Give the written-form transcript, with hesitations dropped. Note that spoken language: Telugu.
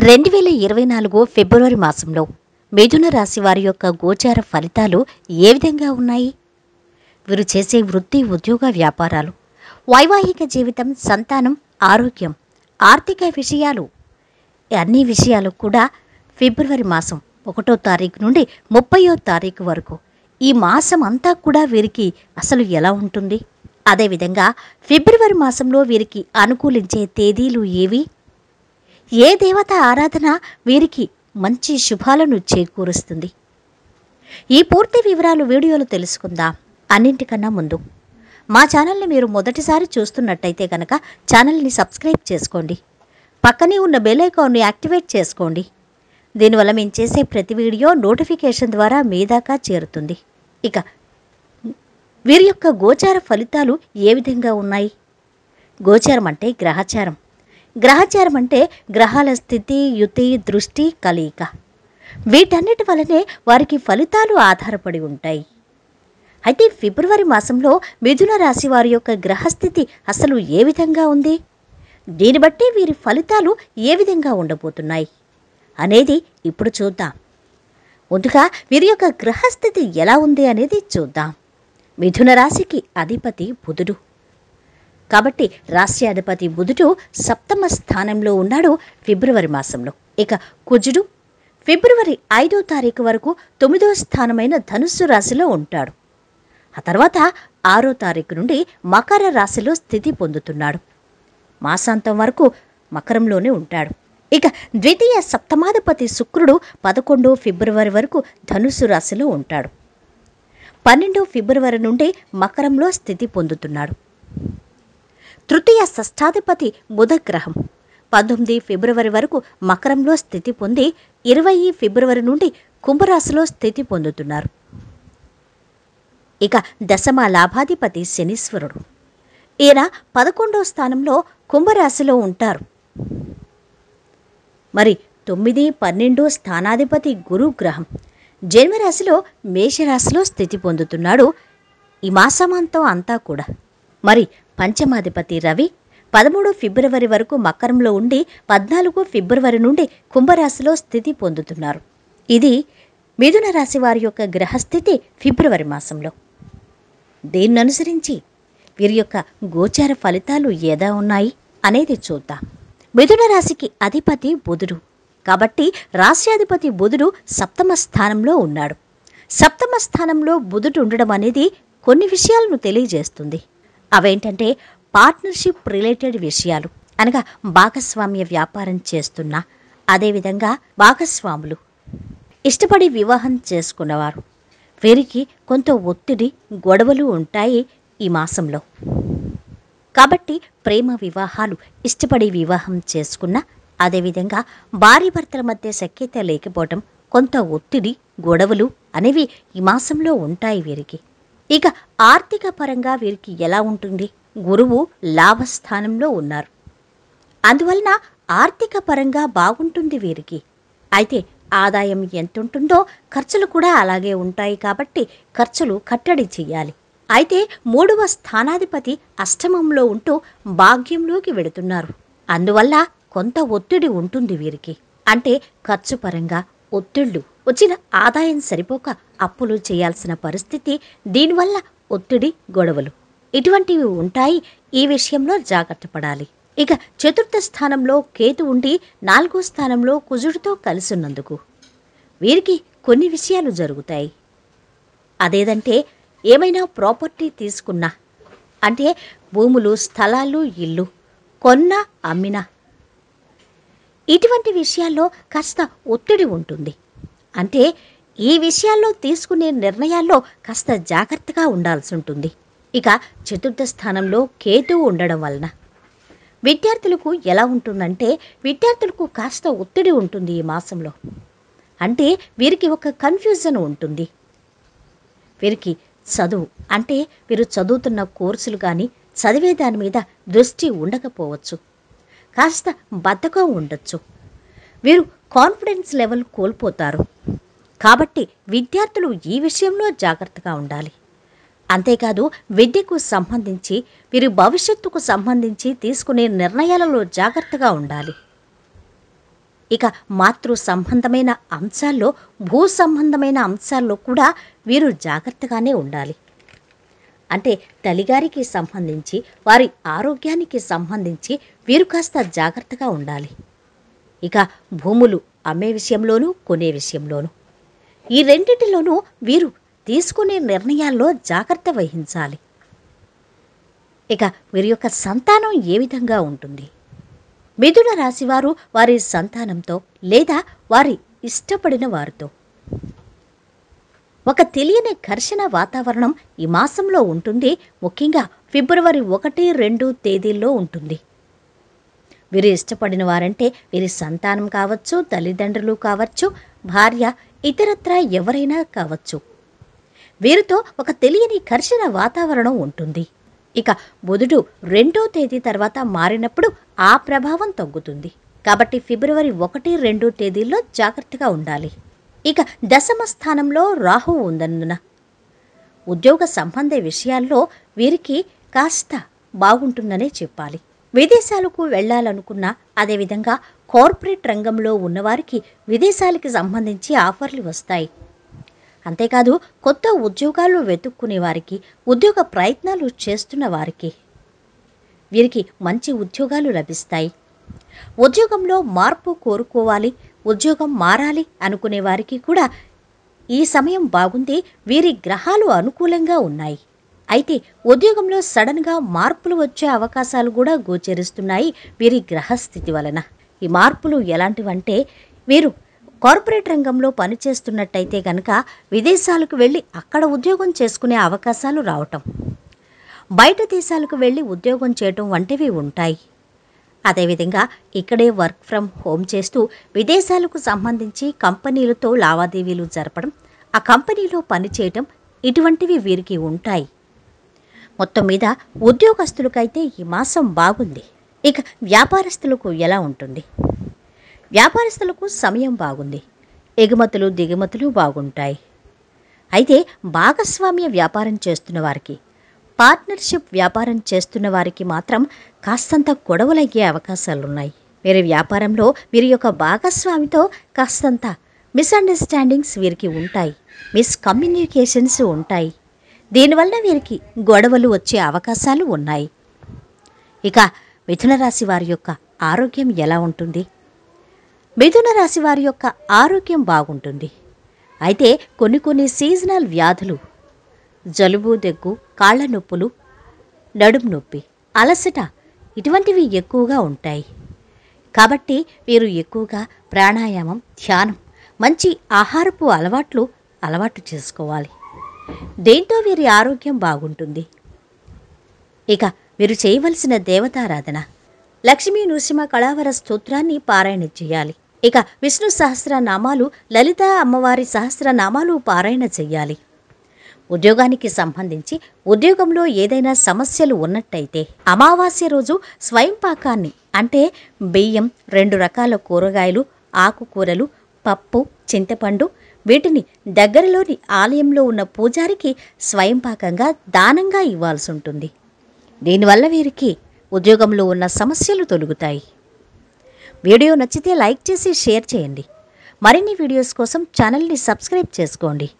2024 ఫిబ్రవరి మాసంలో మిథున రాశి వారి యొక్క గోచార ఫలితాలు ఏ విధంగా ఉన్నాయి? వీరు చేసే వృత్తి, ఉద్యోగ, వ్యాపారాలు, వైవాహిక జీవితం, సంతానం, ఆరోగ్యం, ఆర్థిక విషయాలు, అన్ని విషయాలు కూడా ఫిబ్రవరి మాసం 1వ తారీఖు నుండి 30వ తారీఖు వరకు ఈ మాసం అంతా కూడా వీరికి అసలు ఎలా ఉంటుంది? అదేవిధంగా ఫిబ్రవరి మాసంలో వీరికి అనుకూలించే తేదీలు ఏవి? ఏ దేవత ఆరాధన వీరికి మంచి శుభాలను చేకూరుస్తుంది? ఈ పూర్తి వివరాలు వీడియోలో తెలుసుకుందాం. అన్నింటికన్నా ముందు మా ఛానల్ని మీరు మొదటిసారి చూస్తున్నట్టయితే కనుక ఛానల్ని సబ్స్క్రైబ్ చేసుకోండి. పక్కనే ఉన్న బెల్ ఐకాన్ని యాక్టివేట్ చేసుకోండి. దీనివల్ల మేము చేసే ప్రతి వీడియో నోటిఫికేషన్ ద్వారా మీ దాకా చేరుతుంది. ఇక వీరి యొక్క గోచార ఫలితాలు ఏ విధంగా ఉన్నాయి? గోచారం అంటే గ్రహచారం. గ్రహచారం అంటే గ్రహాల స్థితి, యుతి, దృష్టి, కలయిక. వీటన్నిటి వలనే వారికి ఫలితాలు ఆధారపడి ఉంటాయి. అయితే ఫిబ్రవరి మాసంలో మిథున రాశి వారి యొక్క గ్రహస్థితి అసలు ఏ విధంగా ఉంది? దీన్ని బట్టి వీరి ఫలితాలు ఏ విధంగా ఉండబోతున్నాయి అనేది ఇప్పుడు చూద్దాం. ముందుగా వీరి యొక్క గ్రహస్థితి ఎలా ఉంది అనేది చూద్దాం. మిథున రాశికి అధిపతి బుధుడు. కాబట్టి రాశ్యాధిపతి బుధుడు 7వ స్థానంలో ఉన్నాడు ఫిబ్రవరి మాసంలో. ఇక కుజుడు ఫిబ్రవరి 5వ తారీఖు వరకు 9వ స్థానమైన ధనుస్సు రాశిలో ఉంటాడు. ఆ తర్వాత 6వ తారీఖు నుండి మకర రాశిలో స్థితి పొందుతున్నాడు. మాసాంతం వరకు మకరంలోనే ఉంటాడు. ఇక ద్వితీయ సప్తమాధిపతి శుక్రుడు 11వ ఫిబ్రవరి వరకు ధనుస్సు రాశిలో ఉంటాడు. 12వ ఫిబ్రవరి నుండి మకరంలో స్థితి పొందుతున్నాడు. తృతీయ షష్ఠాధిపతి బుధ గ్రహం 19 ఫిబ్రవరి వరకు మకరంలో స్థితి పొంది 20 ఫిబ్రవరి నుండి కుంభరాశిలో స్థితి పొందుతున్నారు. ఇక దశమ లాభాధిపతి శనీశ్వరుడు. ఈయన 11వ స్థానంలో కుంభరాశిలో ఉంటారు. మరి 9, 12 స్థానాధిపతి గురు గ్రహం జన్మరాశిలో మేషరాశిలో స్థితి పొందుతున్నాడు ఈ మాసమంతం అంతా కూడా. మరి పంచమాధిపతి రవి 13 ఫిబ్రవరి వరకు మకరంలో ఉండి 14 ఫిబ్రవరి నుండి కుంభరాశిలో స్థితి పొందుతున్నారు. ఇది మిథున రాశి వారి యొక్క గ్రహస్థితి ఫిబ్రవరి మాసంలో. దీన్ని అనుసరించి వీరి యొక్క గోచార ఫలితాలు ఏదా ఉన్నాయి అనేది చూద్దాం. మిథున రాశికి అధిపతి బుధుడు. కాబట్టి రాశ్యాధిపతి బుధుడు 7వ స్థానంలో ఉన్నాడు. 7వ స్థానంలో బుధుడు ఉండడం అనేది కొన్ని విషయాలను తెలియజేస్తుంది. అవేంటంటే పార్ట్నర్షిప్ రిలేటెడ్ విషయాలు, అనగా భాగస్వామ్య వ్యాపారం చేస్తున్న, అదేవిధంగా భాగస్వాములు, ఇష్టపడి వివాహం చేసుకున్నవారు, వీరికి కొంత ఒత్తిడి, గొడవలు ఉంటాయి ఈ మాసంలో. కాబట్టి ప్రేమ వివాహాలు, ఇష్టపడి వివాహం చేసుకున్న, అదేవిధంగా భార్యాభర్తల మధ్య సఖ్యత లేకపోవటం, కొంత ఒత్తిడి, గొడవలు అనేవి ఈ మాసంలో ఉంటాయి వీరికి. ఇక ఆర్థిక పరంగా వీరికి ఎలా ఉంటుంది? గురువు లాభస్థానంలో ఉన్నారు. అందువలన ఆర్థిక పరంగా బాగుంటుంది వీరికి. అయితే ఆదాయం ఎంతుంటుందో ఖర్చులు కూడా అలాగే ఉంటాయి. కాబట్టి ఖర్చులు కట్టడి చెయ్యాలి. అయితే 3వ స్థానాధిపతి అష్టమంలో ఉంటూ భాగ్యంలోకి వెడుతున్నారు. అందువల్ల కొంత ఒత్తిడి ఉంటుంది వీరికి. అంటే ఖర్చు పరంగా ఒత్తిళ్లు, వచ్చిన ఆదాయం సరిపోక అప్పులు చేయాల్సిన పరిస్థితి, దీనివల్ల ఒత్తిడి, గొడవలు ఇటువంటివి ఉంటాయి. ఈ విషయంలో జాగ్రత్త పడాలి. ఇక 4వ స్థానంలో కేతు ఉండి 4వ స్థానంలో కుజుడితో కలిసి ఉన్నందుకు వీరికి కొన్ని విషయాలు జరుగుతాయి. అదేదంటే ఏమైనా ప్రాపర్టీ తీసుకున్నా, అంటే భూములు, స్థలాలు, ఇల్లు కొన్నా, అమ్మినా, ఇటువంటి విషయాల్లో కాస్త ఒత్తిడి ఉంటుంది. అంటే ఈ విషయాల్లో తీసుకునే నిర్ణయాల్లో కాస్త జాగ్రత్తగా ఉండాల్సి ఉంటుంది. ఇక 4వ స్థానంలో కేతువు ఉండడం వలన విద్యార్థులకు ఎలా ఉంటుందంటే, విద్యార్థులకు కాస్త ఒత్తిడి ఉంటుంది ఈ మాసంలో. అంటే వీరికి ఒక కన్ఫ్యూజన్ ఉంటుంది. వీరికి చదువు, అంటే వీరు చదువుతున్న కోర్సులు కానీ చదివే దాని మీద దృష్టి ఉండకపోవచ్చు. కాస్త బద్ధకం ఉండొచ్చు. వీరు కాన్ఫిడెన్స్ లెవెల్ కోల్పోతారు. కాబట్టి విద్యార్థులు ఈ విషయంలో జాగ్రత్తగా ఉండాలి. అంతేకాదు విద్యకు సంబంధించి, వీరి భవిష్యత్తుకు సంబంధించి తీసుకునే నిర్ణయాలలో జాగ్రత్తగా ఉండాలి. ఇక మాతృ సంబంధమైన అంశాల్లో, భూ సంబంధమైన అంశాల్లో కూడా వీరు జాగ్రత్తగానే ఉండాలి. అంటే తల్లిగారికి సంబంధించి, వారి ఆరోగ్యానికి సంబంధించి వీరు కాస్త జాగ్రత్తగా ఉండాలి. ఇక భూములు అమ్మే విషయంలోనూ, కొనే విషయంలోనూ, ఈ రెండింటిలోనూ వీరు తీసుకునే నిర్ణయాల్లో జాగ్రత్త వహించాలి. ఇక వీరి యొక్క సంతానం ఏ విధంగా ఉంటుంది? మిథున రాశివారు వారి సంతానంతో లేదా వారి ఇష్టపడిన వారితో ఒక తెలియని ఘర్షణ వాతావరణం ఈ మాసంలో ఉంటుంది. ముఖ్యంగా ఫిబ్రవరి 1, 2 తేదీల్లో ఉంటుంది. వీరు ఇష్టపడిన వారంటే వీరి సంతానం కావచ్చు, తల్లిదండ్రులు కావచ్చు, భార్య, ఇతరత్రా ఎవరైనా కావచ్చు. వీరితో ఒక తెలియని ఘర్షణ వాతావరణం ఉంటుంది. ఇక బుధుడు 2వ తేదీ తర్వాత మారినప్పుడు ఆ ప్రభావం తగ్గుతుంది. కాబట్టి ఫిబ్రవరి 1, 2 తేదీల్లో జాగ్రత్తగా ఉండాలి. ఇక దశమ స్థానంలో రాహువు ఉన్నందున ఉద్యోగ సంబంధ విషయాల్లో వీరికి కాస్త బాగుంటుందనే చెప్పాలి. విదేశాలకు వెళ్లాలనుకున్నా, అదేవిధంగా కార్పొరేట్ రంగంలో ఉన్నవారికి విదేశాలకి సంబంధించి ఆఫర్లు వస్తాయి. అంతేకాదు కొత్త ఉద్యోగాలు వెతుక్కునే వారికి, ఉద్యోగ ప్రయత్నాలు చేస్తున్న వారికి వీరికి మంచి ఉద్యోగాలు లభిస్తాయి. ఉద్యోగంలో మార్పు కోరుకోవాలి, ఉద్యోగం మారాలి అనుకునే వారికి కూడా ఈ సమయం బాగుంది. వీరి గ్రహాలు అనుకూలంగా ఉన్నాయి. అయితే ఉద్యోగంలో సడన్గా మార్పులు వచ్చే అవకాశాలు కూడా గోచరిస్తున్నాయి వీరి గ్రహస్థితి వలన. ఈ మార్పులు ఎలాంటివంటే, వీరు కార్పొరేట్ రంగంలో పనిచేస్తున్నట్టయితే కనుక విదేశాలకు వెళ్ళి అక్కడ ఉద్యోగం చేసుకునే అవకాశాలు రావటం, బయట దేశాలకు వెళ్ళి ఉద్యోగం చేయటం వంటివి ఉంటాయి. అదేవిధంగా ఇక్కడే వర్క్ ఫ్రమ్ హోమ్ చేస్తూ విదేశాలకు సంబంధించి కంపెనీలతో లావాదేవీలు జరపడం, ఆ కంపెనీలో పనిచేయటం, ఇటువంటివి వీరికి ఉంటాయి. మొత్తం మీద ఉద్యోగస్తులకైతే ఈ మాసం బాగుంది. ఇక వ్యాపారస్తులకు ఎలా ఉంటుంది? వ్యాపారస్తులకు సమయం బాగుంది. ఎగుమతులు దిగుమతులు బాగుంటాయి. అయితే భాగస్వామ్య వ్యాపారం చేస్తున్న వారికి, పార్ట్నర్షిప్ వ్యాపారం చేస్తున్న వారికి మాత్రం కాస్తంత గొడవలయ్యే అవకాశాలున్నాయి. వీరి వ్యాపారంలో వీరి యొక్క భాగస్వామితో కాస్తంత మిస్అండర్స్టాండింగ్స్ వీరికి ఉంటాయి, మిస్కమ్యూనికేషన్స్ ఉంటాయి. దీనివల్ల వీరికి గొడవలు వచ్చే అవకాశాలు ఉన్నాయి. ఇక మిథున రాశి వారి యొక్క ఆరోగ్యం ఎలా ఉంటుంది? మిథున రాశి వారి యొక్క ఆరోగ్యం బాగుంటుంది. అయితే కొన్ని సీజనల్ వ్యాధులు, జలుబు, దగ్గు, కాళ్ల నొప్పులు, నడుము నొప్పి, అలసట ఇటువంటివి ఎక్కువగా ఉంటాయి. కాబట్టి వీరు ఎక్కువగా ప్రాణాయామం, ధ్యానం, మంచి ఆహారపు అలవాటు చేసుకోవాలి. దేంతో వీరి ఆరోగ్యం బాగుంటుంది? ఇక వీరు చేయవలసిన దేవతారాధన లక్ష్మీ నృసింహ కళావర స్తోత్రాన్ని పారాయణ చేయాలి. ఇక విష్ణు సహస్రనామాలు, లలిత అమ్మవారి సహస్రనామాలు పారాయణ చెయ్యాలి. ఉద్యోగానికి సంబంధించి ఉద్యోగంలో ఏదైనా సమస్యలు ఉన్నట్టయితే అమావాస్య రోజు స్వయంపాకాన్ని, అంటే బియ్యం, 2 రకాల కూరగాయలు, ఆకుకూరలు, పప్పు, చింతపండు, వీటిని దగ్గరలోని ఆలయంలో ఉన్న పూజారికి స్వయంపాకంగా దానంగా ఇవ్వాల్సి ఉంటుంది. దీనివల్ల వీరికి ఉద్యోగంలో ఉన్న సమస్యలు తొలగుతాయి. వీడియో నచ్చితే లైక్ చేసి షేర్ చేయండి. మరిన్ని వీడియోస్ కోసం ఛానల్ని సబ్స్క్రైబ్ చేసుకోండి.